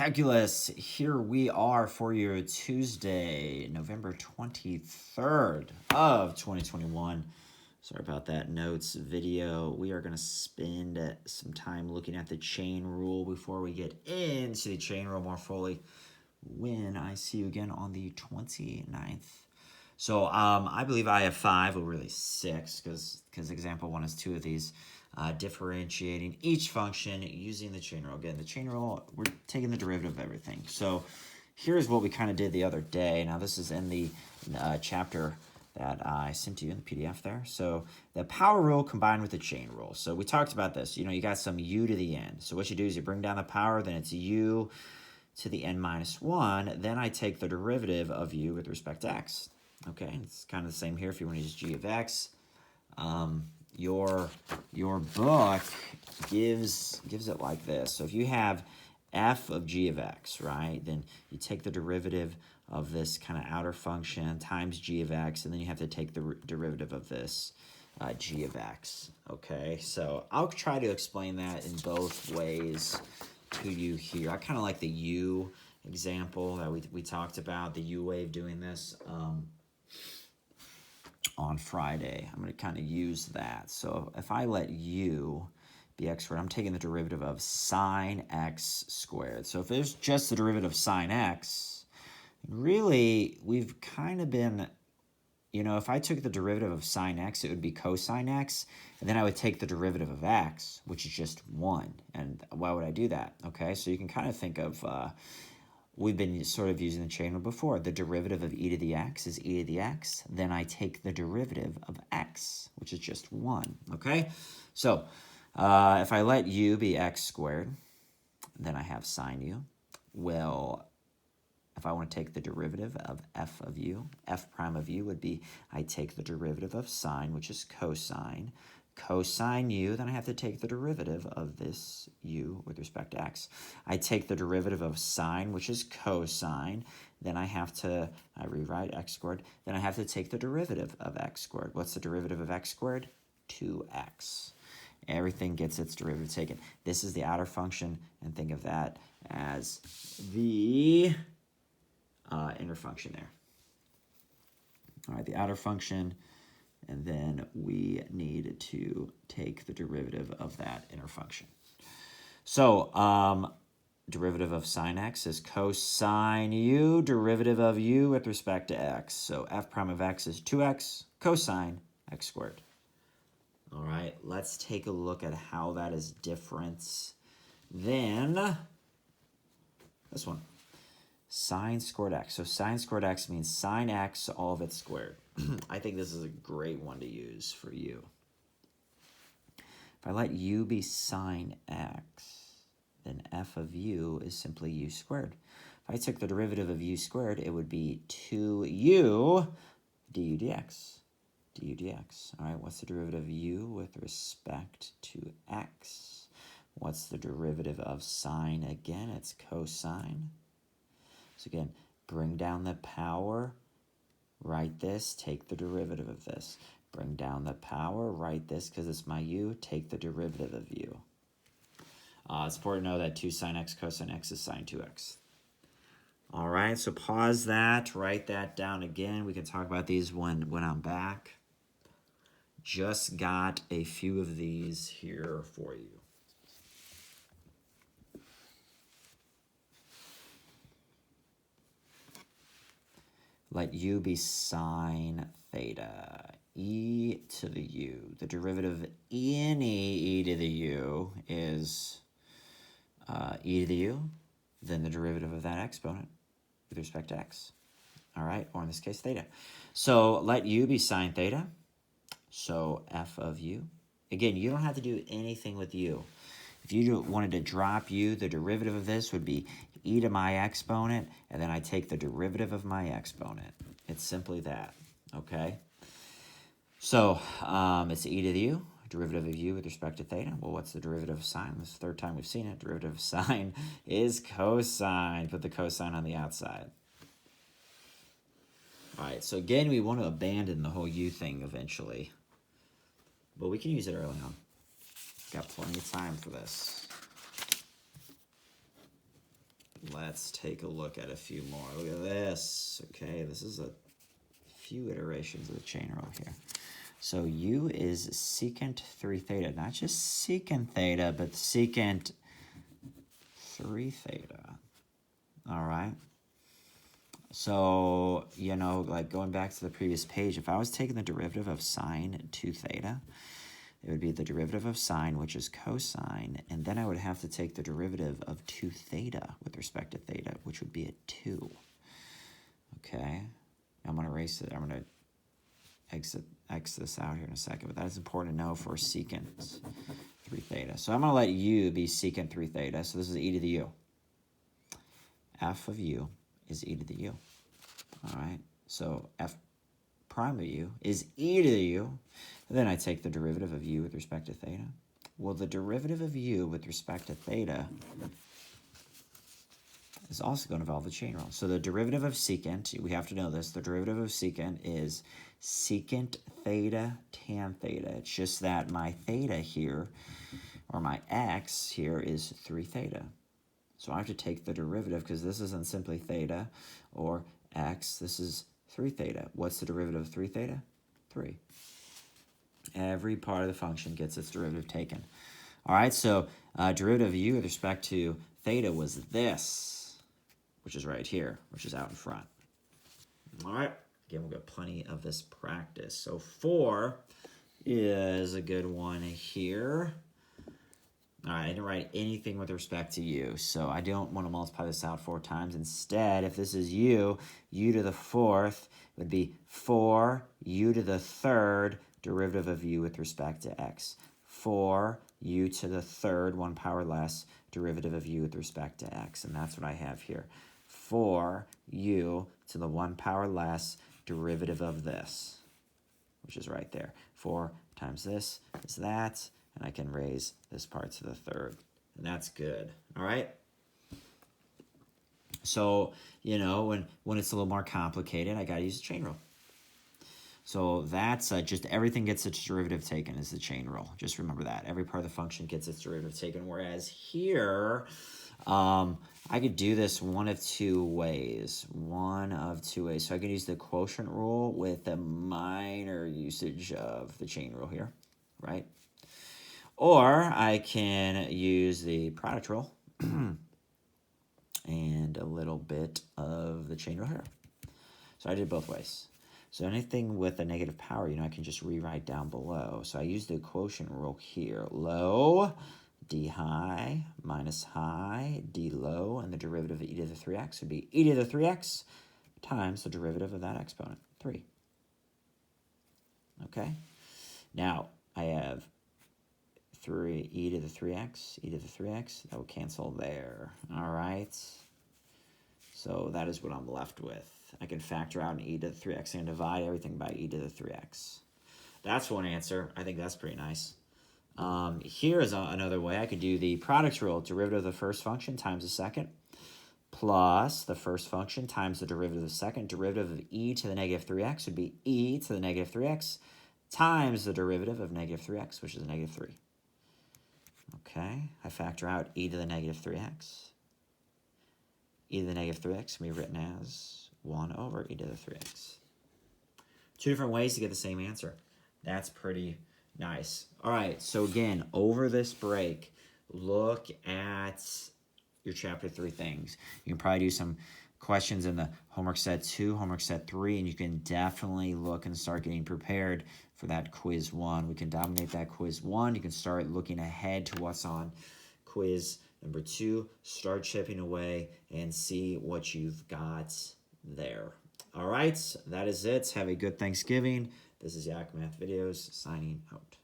Calculus, here we are for your Tuesday, November 23rd of 2021. Sorry about that notes video. We are going to spend some time looking at the chain rule before we get into the chain rule more fully when I see you again on the 29th. So I believe I have 5, or really 6, because example 1 is 2 of these. Differentiating each function using the chain rule. Again, the chain rule, we're taking the derivative of everything. So here's what we kind of did the other day. Now this is in the chapter that I sent to you in the PDF there. So the power rule combined with the chain rule. So we talked about this. You got some u to the n. So what you do is you bring down the power, then it's u to the n minus 1. Then I take the derivative of u with respect to x. Okay, it's kind of the same here if you want to use g of x. Your book gives it like this. So if you have f of g of x, right, then you take the derivative of this kind of outer function times g of x, and then you have to take the derivative of this g of x. Okay, so I'll try to explain that in both ways to you here. I kind of like the u example that we talked about, the u way of doing this. On Friday, I'm going to kind of use that. So if I let u be x squared, I'm taking the derivative of sine x squared. So if there's just the derivative of sine x, really, we've kind of been, if I took the derivative of sine x, it would be cosine x, and then I would take the derivative of x, which is just 1. And why would I do that? Okay, so you can kind of think of, we've been sort of using the chain rule before. The derivative of e to the x is e to the x. Then I take the derivative of x, which is just 1. Okay? So if I let u be x squared, then I have sine u. Well, if I want to take the derivative of f of u, f prime of u would be I take the derivative of sine, which is cosine. Cosine u, then I have to take the derivative of this u with respect to x. I take the derivative of sine, which is cosine. Then I rewrite x squared. Then I have to take the derivative of x squared. What's the derivative of x squared? 2x. Everything gets its derivative taken. This is the outer function, and think of that as the inner function there. All right, the outer function. And then we need to take the derivative of that inner function. So derivative of sine x is cosine u, derivative of u with respect to x. So f prime of x is 2x cosine x squared. All right, let's take a look at how that is different than this one. Sine squared x. So sine squared x means sine x, all of it squared. I think this is a great one to use for u. If I let u be sine x, then f of u is simply u squared. If I took the derivative of u squared, it would be 2u du dx. Du dx. All right, what's the derivative of u with respect to x? What's the derivative of sine? Again, it's cosine. So again, bring down the power, write this, take the derivative of this. Bring down the power, write this because it's my u, take the derivative of u. It's important to know that 2 sine x cosine x is sine 2x. All right, so pause that, write that down again. We can talk about these when I'm back. Just got a few of these here for you. Let u be sine theta, e to the u. The derivative of any e to the u is e to the u, then the derivative of that exponent with respect to x. All right, or in this case, theta. So let u be sine theta, so f of u. Again, you don't have to do anything with u. If you wanted to drop u, the derivative of this would be e to my exponent, and then I take the derivative of my exponent. It's simply that, okay? So it's e to the u, derivative of u with respect to theta. Well, what's the derivative of sine? This is the third time we've seen it. Derivative of sine is cosine. Put the cosine on the outside. All right, so again, we want to abandon the whole u thing eventually, but we can use it early on. Got plenty of time for this. let's take a look at a few more. Look at this. Okay, this is a few iterations of the chain rule here. So u is secant 3 theta, not just secant theta, but secant 3 theta. All right. So, you know, like going back to the previous page, if I was taking the derivative of sine 2 theta, it would be the derivative of sine, which is cosine, and then I would have to take the derivative of 2 theta with respect to theta, which would be a 2. Okay? I'm going to erase it. I'm going to X this out here in a second, but that is important to know for secant 3 theta. So I'm going to let u be secant 3 theta, so this is e to the u. F of u is e to the u. All right? So f prime of u is e to the u. And then I take the derivative of u with respect to theta. Well, the derivative of u with respect to theta is also going to involve the chain rule. So the derivative of secant, we have to know this, the derivative of secant is secant theta tan theta. It's just that my theta here, or my x here, is 3 theta. So I have to take the derivative, because this isn't simply theta or x, this is 3 theta. What's the derivative of 3 theta? 3. Every part of the function gets its derivative taken. All right, so derivative of u with respect to theta was this, which is right here, which is out in front. All right, again, we've got plenty of this practice. So 4 is a good one here. All right, I didn't write anything with respect to u, so I don't want to multiply this out 4 times. Instead, if this is u to the 4th would be 4 u to the 3rd derivative of u with respect to x. 4 u to the 3rd, 1 power less, derivative of u with respect to x. And that's what I have here. 4 u to the 1 power less derivative of this, which is right there. 4 times this is that. And I can raise this part to the 3rd. And that's good. All right? So, you know, when it's a little more complicated, I got to use the chain rule. So that's just everything gets its derivative taken is the chain rule. Just remember that. Every part of the function gets its derivative taken. Whereas here, I could do this one of two ways. So I could use the quotient rule with a minor usage of the chain rule here, right? Or I can use the product rule and a little bit of the chain rule here. So I did both ways. So anything with a negative power, you know, I can just rewrite down below. So I use the quotient rule here. Low, d high, minus high, d low, and the derivative of e to the 3x would be e to the 3x times the derivative of that exponent, 3. Okay? Now, I have 3 e to the 3x, e to the 3x, that will cancel there. All right. So that is what I'm left with. I can factor out an e to the 3x and divide everything by e to the 3x. That's one answer. I think that's pretty nice. Here is another way. I could do the product rule, derivative of the first function times the second, plus the first function times the derivative of the second. Derivative of e to the negative 3x would be e to the negative 3x times the derivative of negative 3x, which is negative 3. Okay, I factor out e to the negative 3x. E to the negative 3x can be written as 1 over e to the 3x. 2 different ways to get the same answer. That's pretty nice. All right, so again, over this break, look at your chapter 3 things. You can probably do some questions in the homework set 2, homework set 3, and you can definitely look and start getting prepared for that quiz 1. We can dominate that quiz 1. You can start looking ahead to what's on quiz number 2. Start chipping away and see what you've got there. All right, that is it. Have a good Thanksgiving. This is Yak Math Videos signing out.